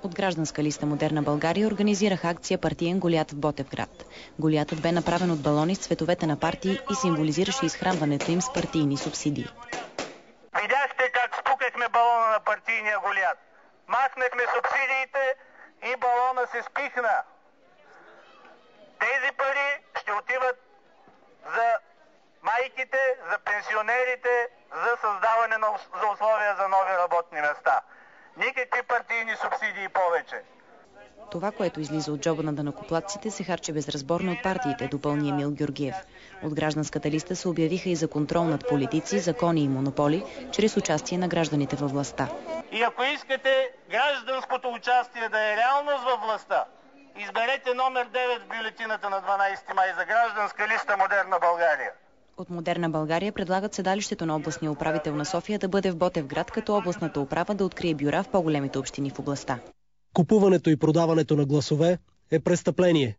От гражданска листа Модерна България организираха акция партиен Голиат в Ботевград. Голиатът бе направен от балони с цветовете на партии и символизираше изхранването им с партийни субсидии. Видяхте как спукахме балона на партийния Голиат. Махнахме субсидиите и балона се спихна. Тези пари ще отиват за майките, за пенсионерите, за създаване за условия за нови работни места. Никакви партийни субсидии повече. Това, което излиза от джоба на данъкоплатците, се харчи безразборно от партиите, допълни Емил Георгиев. От гражданската листа се обявиха и за контрол над политици, закони и монополи, чрез участие на гражданите във властта. И ако искате гражданското участие да е реалност във властта, изберете номер 9 в бюлетината на 12 май за гражданска листа Модерна България. От Модерна България предлагат седалището на областния управител на София да бъде в Ботевград, като областната управа да открие бюра в по-големите общини в областта. Купуването и продаването на гласове е престъпление.